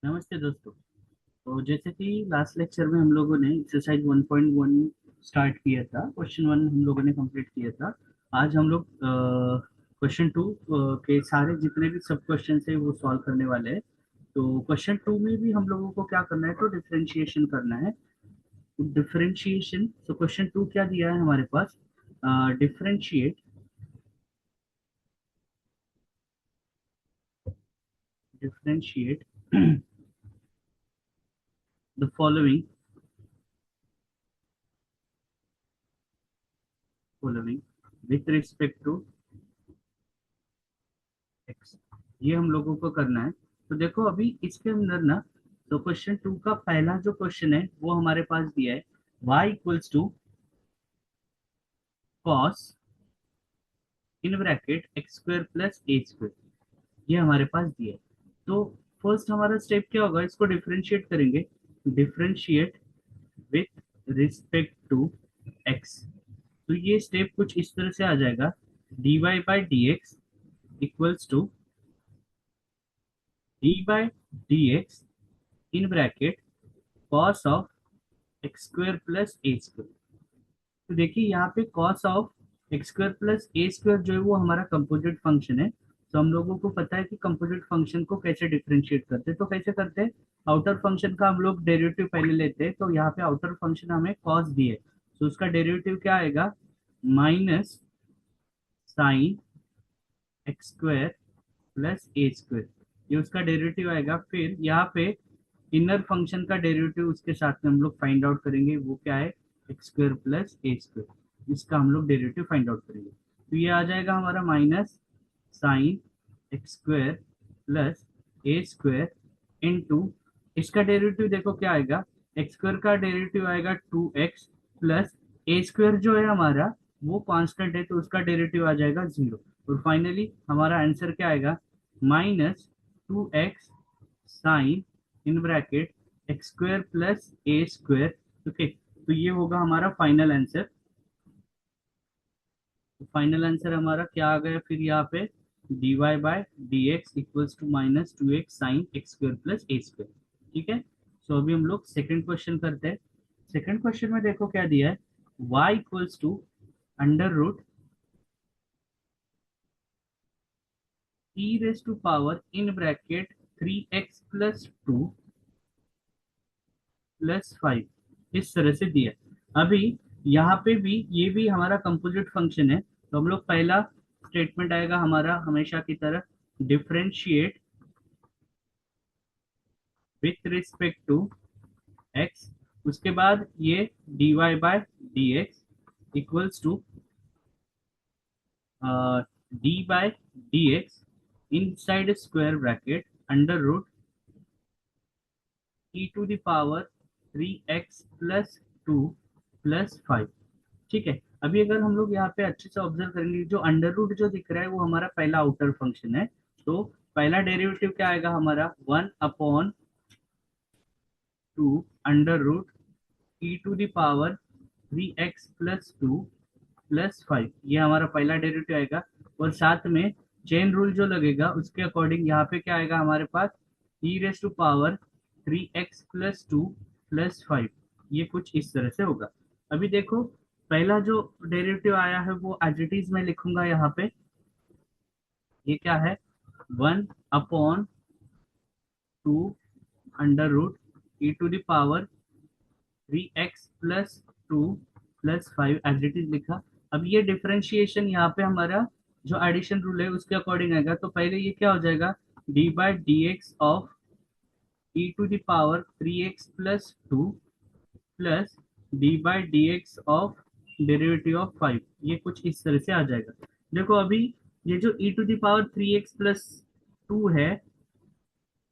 नमस्ते दोस्तों। तो जैसे कि लास्ट लेक्चर में हम लोगों ने एक्सरसाइज 1.1 स्टार्ट किया था, क्वेश्चन वन हम लोगों ने कंप्लीट किया था। आज हम लोग क्वेश्चन टू के सारे जितने भी सब क्वेश्चन है वो सॉल्व करने वाले हैं। तो क्वेश्चन टू में भी हम लोगों को क्या करना है, तो डिफरेंशिएशन करना है। डिफरेंशिएशन, तो क्वेश्चन टू क्या दिया है हमारे पास? Differentiate differentiate the following with respect to x. ये हम लोगों को करना है। तो देखो अभी इसके अंदर ना, तो क्वेश्चन टू का पहला जो क्वेश्चन है वो हमारे पास दिया है, y equals to cos in bracket x square plus a square. ये हमारे पास दिया है। तो फर्स्ट हमारा स्टेप क्या होगा, इसको डिफरेंशिएट करेंगे। Differentiate with respect to x. तो ये स्टेप कुछ इस तरह से आ जाएगा, dy by d x equals to d by d x in bracket cos of x square plus a square. तो देखिए यहाँ पे cos of x square plus a square जो है वो हमारा कंपोजिट फंक्शन है। तो हम लोगों को पता है कि कंपोजिट फंक्शन को कैसे डिफरेंशिएट करते हैं। तो कैसे करते हैं, आउटर फंक्शन का हम लोग डेरिवेटिव पहले लेते हैं। तो यहाँ पे आउटर फंक्शन हमें कॉस दिए, तो उसका डेरिवेटिव क्या आएगा, minus sine x square plus a square. ये उसका डेरिवेटिव आएगा। फिर यहाँ पे इनर फंक्शन का डेरिवेटिव उसके साथ में हम लोग फाइंड आउट करेंगे, वो क्या है, x square plus a square. इसका हम लोग डेरिवेटिव फाइंड आउट करेंगे। तो ये आ जाएगा हमारा minus sine x square plus a square into, इसका डेरिवेटिव देखो क्या आएगा, एक्स स्क्वायर का डेरिवेटिव आएगा 2x प्लस ए स्क्वायर जो है हमारा वो कांस्टेंट है, तो उसका डेरिवेटिव आ जाएगा 0। और फाइनली हमारा आंसर क्या आएगा, -2x sine in bracket x square plus a square. Okay, तो ये होगा हमारा फाइनल आंसर। तो फाइनल आंसर हमारा क्या आ गया फिर यहाँ पे, dy by d x equals to -2x sine x square plus a square. ठीक है। सो अभी हम लोग सेकंड क्वेश्चन करते हैं। सेकंड क्वेश्चन में देखो क्या दिया है, y equals to under root e raise to power in bracket 3x plus 2 plus 5, इस तरह से दिया है। अभी यहाँ पे भी ये भी हमारा कंपोजिट फंक्शन है। तो हम लोग पहला स्टेटमेंट आएगा हमारा हमेशा की तरह, differentiate with respect to x. उसके बाद ये dy by d x equals to d by d x inside square bracket under root e to the power 3x plus 2 plus 5। ठीक है। अभी अगर हम लोग यहाँ पे अच्छे से ऑब्जर्व करेंगे, जो अंडर रूट जो दिख रहा है वो हमारा पहला आउटर फंक्शन है। तो पहला डेरिवेटिव क्या आएगा हमारा, 1/2 under root e to the power 3x plus 2 plus 5, ये हमारा पहला डेरिवेटिव आएगा। और साथ में चेन रूल जो लगेगा उसके अकॉर्डिंग यहाँ पे क्या आएगा हमारे पास, e raise to power 3x plus 2 plus 5। ये कुछ इस तरह से होगा। अभी देखो पहला जो डेरिवेटिव आया है वो एज इट इज मैं लिखूंगा यहाँ पे। ये क्या है, 1/2 under root e to the power 3x plus 2 plus 5, as it is लिखा। अब ये डिफरेंशिएशन यहाँ पे हमारा जो एडिशन रूल है उसके अकॉर्डिंग आएगा। तो पहले ये क्या हो जाएगा, d by d x of e to the power 3x plus 2 plus d by d x of derivative of 5। ये कुछ इस तरह से आ जाएगा। देखो अभी ये जो ई टू दावर 3x प्लस 2 है,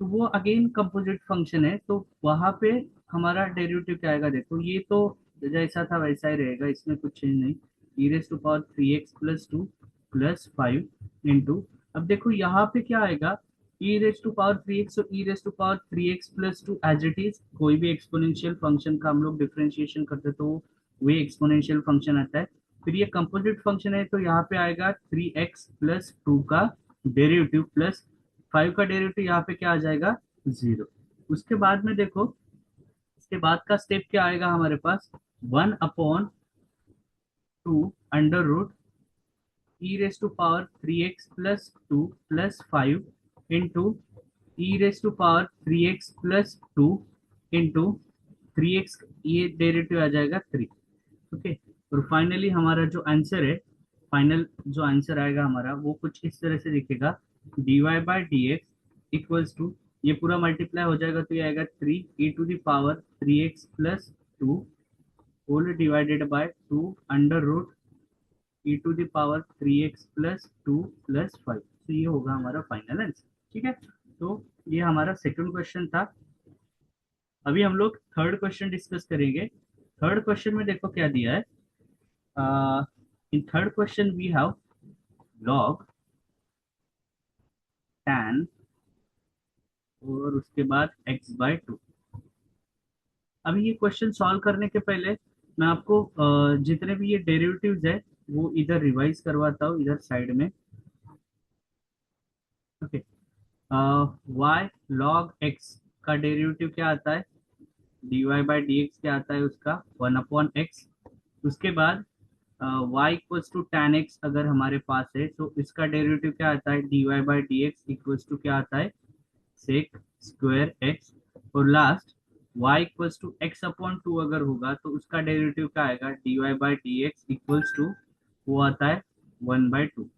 तो वो अगेन कंपोजिट फंक्शन है। तो वहां पे हमारा डेरिवेटिव क्या आएगा, देखो ये तो जैसा था वैसा ही रहेगा, इसमें कुछ चेंज नहीं। E raise to power 3x plus 2 plus 5 into, अब देखो यहाँ पे क्या आएगा, ई रेस टू पावर 3x, तो e raise to power 3x plus 2 as it is. कोई भी एक्सपोनेंशियल फंक्शन का हम लोग डिफरेंशिएशन करते हैं तो वही एक्सपोनेंशियल फंक्शन आता है। फिर ये कंपोजिट फंक्शन है, तो यहाँ पे आएगा 3x प्लस 2 का डेरिवेटिव प्लस 5 का डेरिवेटिव, यहाँ पे क्या आ जाएगा, 0। उसके बाद में देखो, इसके बाद का स्टेप क्या आएगा हमारे पास, 1/2 under root e raise to power 3x+2 plus 5 into e raise to power 3x+2 into 3x, ये डेरिवेटिव आ जाएगा 3। ओके। और फाइनली हमारा जो आंसर है, फाइनल जो आंसर आएगा हमारा वो कुछ इस तरह से दिखेगा, dy/dx इक्वल्स टू, ये पूरा मल्टीप्लाई हो जाएगा तो ये आएगा 3e⁻3x+2 whole divided by 2 under root e⁻3x+2 plus 5। तो ये होगा हमारा फाइनल आंसर। ठीक है, तो ये हमारा सेकंड क्वेश्चन था। अभी हम लोग थर्ड क्वेश्चन डिस्कस करेंगे। थर्ड क्वेश्चन में देखो क्या दिया है। In third question we have log tan और उसके बाद x/2। अभी ये क्वेश्चन सॉल्व करने के पहले मैं आपको जितने भी ये डेरिवेटिव्स है वो इधर रिवाइज करवाता हूँ, इधर साइड में। ओके। y log x का डेरिवेटिव क्या आता है, dy/dx क्या आता है उसका, 1/x। उसके बाद y equals to tan x अगर हमारे पास है तो इसका डेरिवेटिव क्या आता है, dy/dx इक्वल्स टू क्या आता है, सेक स्क्वायर एक्स। और last y equals to x/2 अगर होगा तो उसका डेरिवेटिव क्या आएगा, dy/dx इक्वल्स टू, वो आता है 1/2।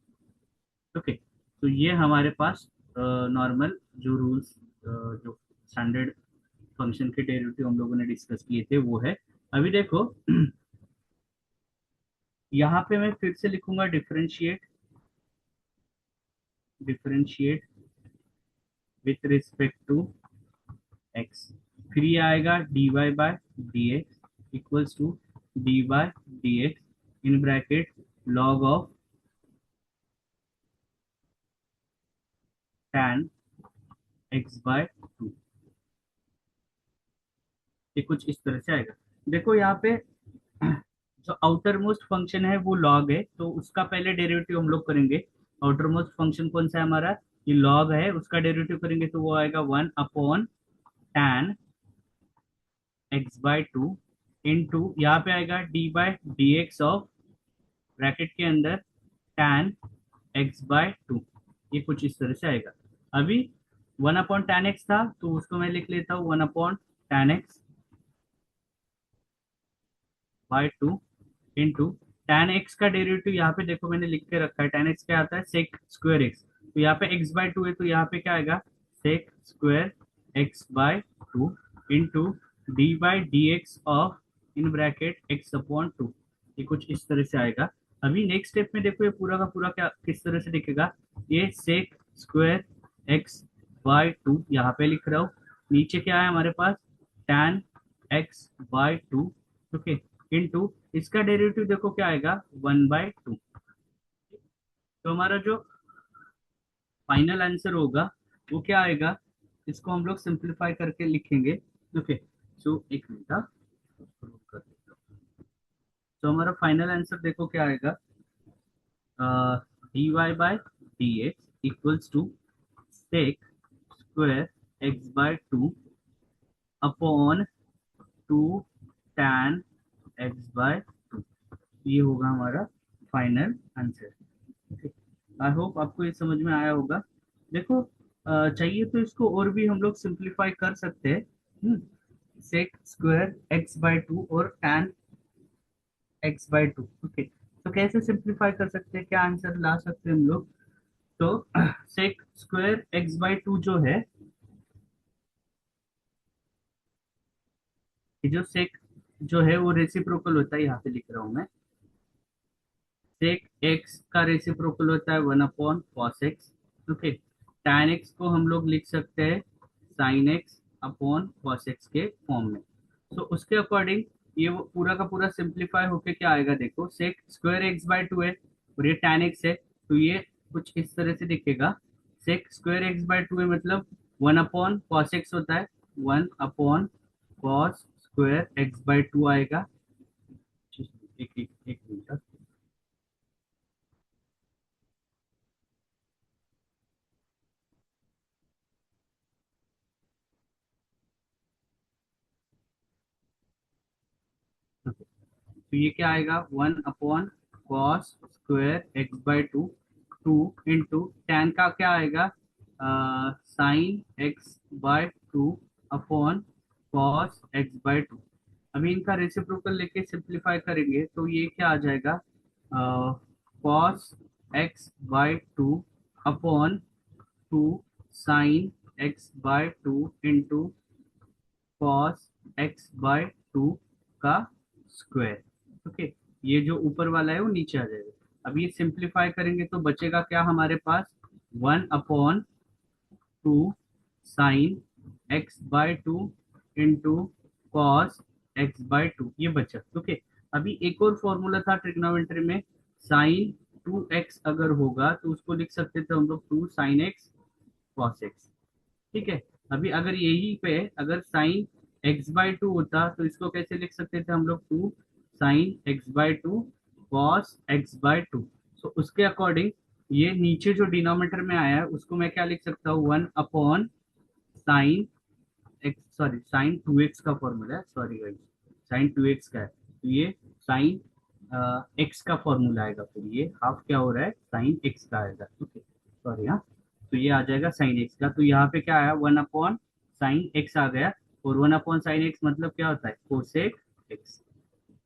ओके। तो ये हमारे पास नॉर्मल जो रूल्स, जो स्टैंडर्ड फंक्शन के डेरिवेटिव हम लोगों ने डिस्कस किए थे वो है। अभी देखो यहाँ पे मैं फिर से लिखूंगा differentiate, differentiate with respect to x. फिर ये आएगा dy/dx equals to dy/dx in bracket log of tan x/2। ये कुछ इस तरह से आएगा। देखो यहाँ पे जो आउटर मोस्ट फंक्शन है वो log है, तो उसका पहले डेरिवेटिव हम लोग करेंगे। आउटर मोस्ट फंक्शन कौन सा है हमारा, ये log है, उसका डेरिवेटिव करेंगे तो वो आएगा 1/tan x/2 इंटू यहाँ पे आएगा dy/dx ऑफ, ब्रैकेट के अंदर tan x/2। ये कुछ इस तरह से आएगा। अभी 1/tan x था तो उसको मैं लिख लेता हूँ 1/tan x/2 into tan x का डेरिवेटिव यहाँ पे देखो मैंने लिख के रखा है, tan x क्या आता है, सेक स्क्वायर एक्स। तो यहाँ पे x/2 है तो यहाँ पे क्या आएगा, sec square x/2 into dy/dx of, in bracket x/2। ये कुछ इस तरह से आएगा। अभी नेक्स्ट स्टेप में देखो ये पूरा का पूरा क्या किस तरह से दिखेगा, ये सेक स्क्वायर x/2 यहाँ पे लिख रहा हूँ, नीचे क्या है हमारे पास, tan x/2। ओके। इंटू इसका डेरिवेटिव देखो क्या आएगा, 1/2। तो हमारा जो फाइनल आंसर होगा वो क्या आएगा, इसको हम लोग सिंप्लीफाई करके लिखेंगे। ओके। सो एक मिनट, कर देता हूँ। तो हमारा फाइनल आंसर देखो क्या आएगा, dy/dx equals to sec square x/2 upon 2 tan x/2। ये होगा हमारा फाइनल आंसर। आई होप आपको ये समझ में आया होगा। देखो चाहिए तो इसको और भी हम लोग सिंप्लीफाई कर सकते हैं, सेक स्क्वायर x/2 और tan x/2। ओके। तो कैसे सिंप्लीफाई कर सकते हैं, क्या आंसर ला सकते हैं हम लोग, तो सेक स्क्वायर x/2 जो है, ये जो सेक जो है वो रेसिप्रोकल होता है, यहाँ पे लिख रहा हूँ मैं, सेक एक्स का रेसिप्रोकल होता है 1/cos x। Okay. tan x को हम लोग लिख सकते हैं sin x/cos x के फॉर्म में। तो उसके अकॉर्डिंग ये वो पूरा का पूरा सिंप्लीफाई होके क्या आएगा, देखो सेक स्क्वायर x/2 है और ये tan x है, तो ये कुछ इस तरह से दिखेगा, सेक स्क्वायर x/2 है मतलब 1/cos x होता है, 1/cos² x/2 आएगा। एक एक एक मिनट। तो ये क्या आएगा, 1/cos² x/2, 2 × tan का क्या आएगा, sin x/2 upon cos x/2। अभी इनका रेसिप्रोकल लेके सिंप्लीफाई करेंगे तो ये क्या आ जाएगा, cos x/2 upon 2 sin x/2 into cos x/2 का स्क्वायर। ओके, ये जो ऊपर वाला है वो नीचे आ जाएगा। अब ये सिंप्लीफाई करेंगे तो बचेगा क्या हमारे पास, 1/2 sin x/2 into cos x/2, ये बचा। ओके, अभी एक और फॉर्मूला था ट्रिग्नोमेट्री में, sin 2x अगर होगा तो उसको लिख सकते थे हम लोग 2 sin x cos x। ठीक है, अभी अगर यही पे अगर sin x/2 होता तो इसको कैसे लिख सकते थे हम लोग, 2 sin x/2 cos x/2। सो उसके अकॉर्डिंग ये नीचे जो डिनोमिनेटर में आया है उसको मैं क्या लिख सकता हूँ, 1/sin x, sorry sin 2x का फॉर्मूला है, सॉरी गाइस, sin 2x का है तो ये sin x का फॉर्मूला आएगा, फिर ये हाफ क्या हो रहा है, sin x का आएगा। ओके, सॉरी, हाँ, तो ये आ जाएगा sin x का। तो यहाँ पे क्या आया, 1/sin x आ गया, और 1/sin x मतलब क्या होता है, कोसेक एक्स।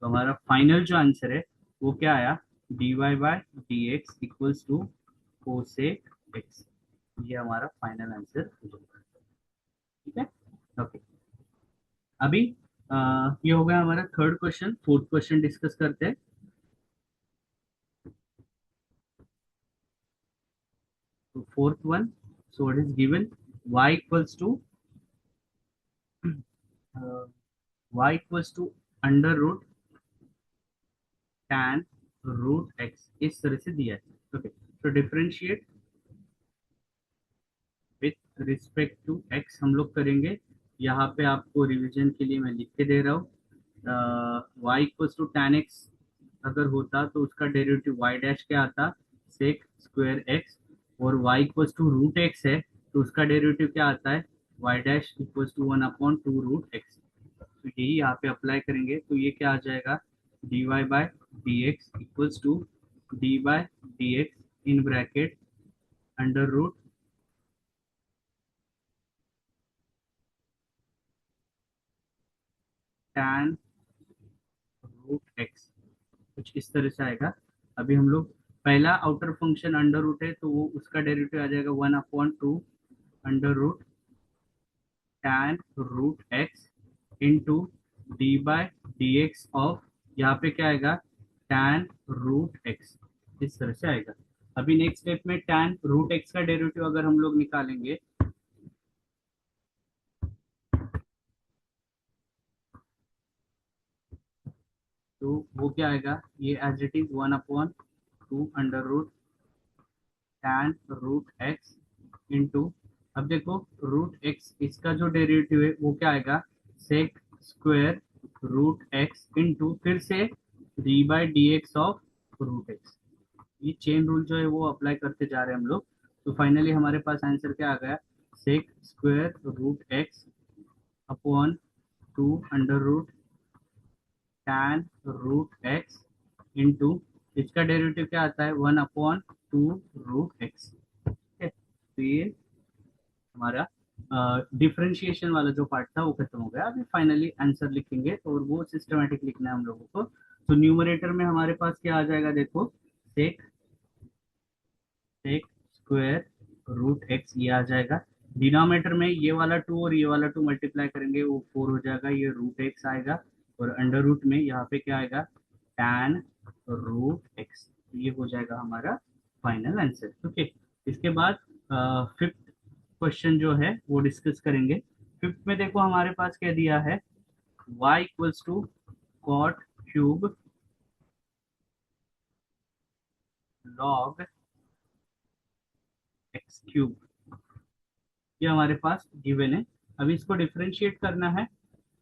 तो हमारा फाइनल जो आंसर है वो क्या आया, dy/dx equals to cosec x. ये हमारा फाइनल आंसर हो जाएगा। ठीक है, ओके। अभी ये हो गया हमारा third question. Fourth question discuss करते हैं। तो fourth one, so what is given, y equals to under root tan root x, इस तरह से दिया है। ओके, तो differentiate with respect to x हम लोग करेंगे। यहाँ पे आपको रिवीजन के लिए मैं लिख के दे रहा हूँ, y equals to tan x अगर होता तो उसका डेरिवेटिव y डैश क्या आता, सेक स्क्वायर एक्स, और y equals to root x है तो उसका डेरिवेटिव क्या आता है, y dash equals to 1/2 root x. तो यही यहाँ पे अप्लाई करेंगे तो ये क्या आ जाएगा, dy/dx equals to d/dx in bracket under root tan root x, कुछ इस तरह से आएगा। अभी हम लोग पहला आउटर फंक्शन अंडर रूट है तो वो उसका डेरिवेटिव आ जाएगा 1/2 under root tan root x into d/dx of, यहाँ पे क्या आएगा, tan रूट एक्स, इस तरह से आएगा। अभी नेक्स्ट स्टेप में tan रूट एक्स का डेरिवेटिव अगर हम लोग निकालेंगे तो वो क्या आएगा, ये as it is 1/2 under root tan root x into, अब देखो रूट एक्स इसका जो डेरिवेटिव है वो क्या आएगा, sec square root x into फिर से d/dx ऑफ रूट एक्स। ये चेन रूल जो है वो अप्लाई करते जा रहे हैं हम लोग। तो फाइनली हमारे पास आंसर क्या आ गया, sec square root x upon 2 under root tan root x into इसका डेरिवेटिव क्या आता है, 1/2 रूट एक्स। तो ये हमारा डिफरेंशिएशन वाला जो पार्ट था वो खत्म हो गया। अभी फाइनली आंसर लिखेंगे और वो सिस्टमेटिक लिखना है हम लोगों को। तो न्यूमरेटर में हमारे पास क्या आ जाएगा, देखो, सेक सेक स्क्वायर रूट एक्स ये आ जाएगा। डिनोमिनेटर में ये वाला 2 और ये वाला 2 मल्टीप्लाई करेंगे वो 4 हो जाएगा, ये रूट एक्स आएगा। और अंडर रूट में यहाँ पे क्या आएगा, टैन रूट एक्स, ये हो जाएगा हमारा फाइनल आंसर। ओके, इसके बाद फिफ्थ क्वेश्चन जो है वो डिस्कस करेंगे। फिफ्थ में देखो हमारे पास क्या दिया है, y equals to cot cube log x cube, ये हमारे पास गिवन है। अभी इसको डिफरेंशिएट करना है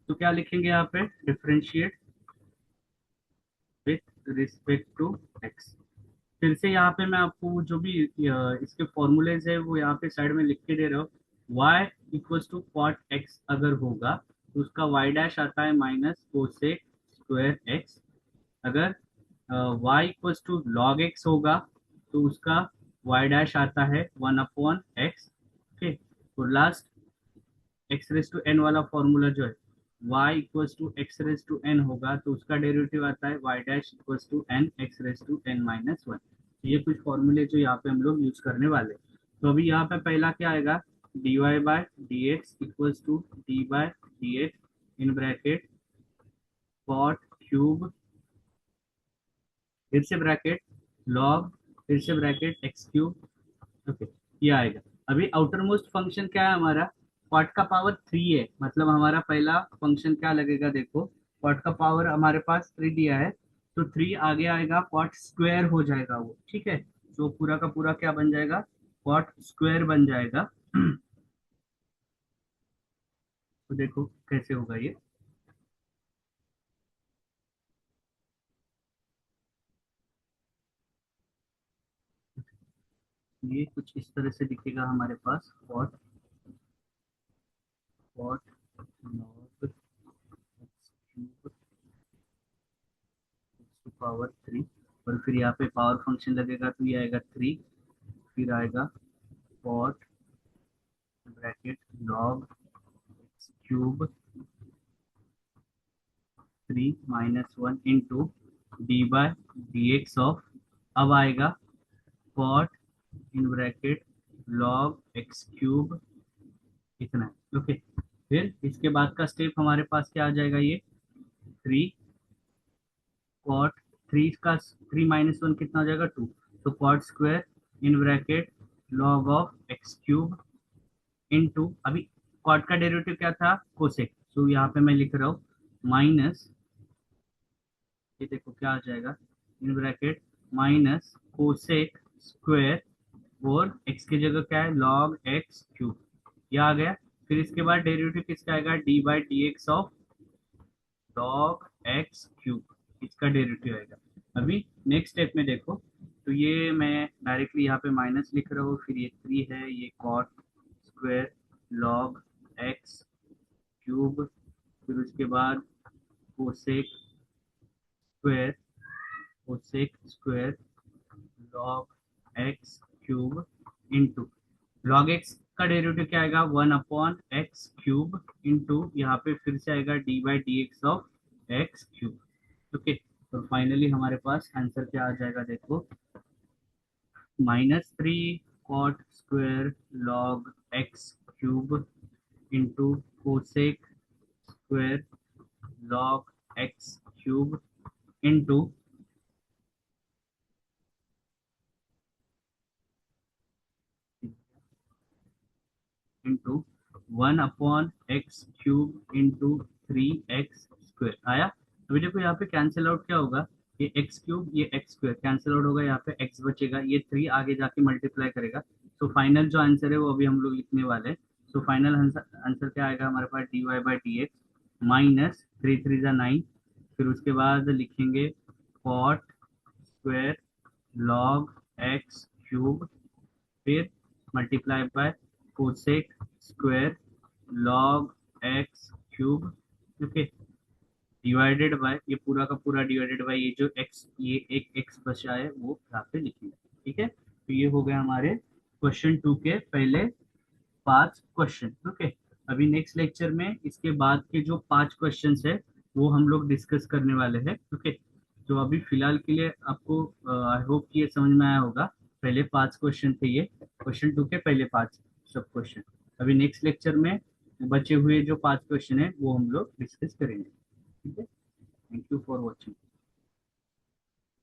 तो क्या लिखेंगे यहाँ पे, differentiate with respect to x. फिर से यहाँ पे मैं आपको जो भी इसके फॉर्मूलेज है वो यहाँ पे साइड में लिख के दे रहा हूँ। y equals to cot x अगर होगा तो उसका y डैश आता है माइनस कोसेक स्क्वायर एक्स। अगर y equals to log x होगा तो उसका y डैश आता है 1/x। ओके, और last x raise to n वाला फॉर्मूला जो है y equals to x raise to n होगा तो उसका डेरिवेटिव आता है y dash equals to n x raise to n minus one. ये कुछ फॉर्मूले जो यहाँ पे हम लोग यूज करने वाले हैं। तो अभी यहाँ पे पहला क्या आएगा, dy by d x equals to d by d x in bracket cot cube, फिर से ब्रैकेट लॉग, फिर से ब्रैकेट एक्स क्यूब। ओके, ये आएगा। अभी आउटर मोस्ट फंक्शन क्या है हमारा, क्वाड का पावर 3 है, मतलब हमारा पहला फंक्शन क्या लगेगा, देखो क्वाड का पावर हमारे पास 3 दिया है तो 3 आगे आएगा क्वाड स्क्वायर हो जाएगा वो, ठीक है। तो पूरा का पूरा क्या बन जाएगा, क्वाड स्क्वायर बन जाएगा। तो देखो कैसे होगा ये, ये कुछ इस तरह से दिखेगा हमारे पास, क्वाड क्वाड नॉट पावर 3, और फिर यहाँ पे पावर फंक्शन लगेगा तो ये आएगा 3, फिर आएगा cot bracket log x cube 3 - 1 into d by d x of, अब आएगा cot in bracket log x cube, इतना है। ओके, फिर इसके बाद का स्टेप हमारे पास क्या आ जाएगा, ये 3 कॉट, 3 - 1 कितना हो जाएगा 2, तो cot square in bracket log of x cube into, अभी कॉट का डेरिवेटिव क्या था, कोसेक, तो यहाँ पे मैं लिख रहा हूँ माइनस, ये देखो क्या आ जाएगा, in bracket minus cosec square, और एक्स की जगह क्या है लॉग एक्स क्यूब, ये आ गया। फिर इसके बाद डेरिवेटिव किसका आएगा, d by d x of log x cube, इसका डेरिवेटिव आएगा। अभी नेक्स्ट स्टेप में देखो, तो ये मैं डायरेक्टली यहाँ पे माइनस लिख रहा हूँ, फिर ये 3 है, ये cot square log x cube, फिर उसके बाद cosec square, cosec square log x cube into log x का डेरिवेटिव क्या आएगा, 1/x क्यूब इंटू यहाँ पे फिर से आएगा d by d x of x cube. Okay, तो फाइनली हमारे पास आंसर क्या आ जाएगा, देखो -3 cot square log x cube into cosec square log x cube into into 1/x cube into 3x square आया। अभी देखो यहाँ पे कैंसिल आउट क्या होगा, ये एक्स क्यूब ये एक्स स्क्वायर कैंसिल आउट होगा, यहाँ पे एक्स बचेगा, ये 3 आगे जाके मल्टीप्लाई करेगा। तो फाइनल जो आंसर है वो अभी हम लोग लिखने वाले हैं। तो फाइनल आंसर क्या आएगा हमारे पास, d y by d x minus 3 × 3 = 9, फिर उसके बाद लिखेंगे cot square log x cube, फिर multiply by cosec square log x cube. Okay, divided by ये पूरा का पूरा डिवाइडेड बाय ये जो एक्स, ये एक एक्स बचा है वो यहाँ पे लिखेंगे। ठीक है, तो ये हो गया हमारे क्वेश्चन 2 के पहले 5 क्वेश्चन। ओके, अभी नेक्स्ट लेक्चर में इसके बाद के जो 5 क्वेश्चन है वो हम लोग डिस्कस करने वाले हैं। ओके, तो अभी फिलहाल के लिए आपको आई होप कि ये समझ में आया होगा, पहले 5 क्वेश्चन थे ये, क्वेश्चन 2 के पहले 5 सब क्वेश्चन। अभी नेक्स्ट लेक्चर में बचे हुए जो 5 क्वेश्चन है वो हम लोग डिस्कस करेंगे। ठीक है, थैंक यू फॉर वॉचिंग।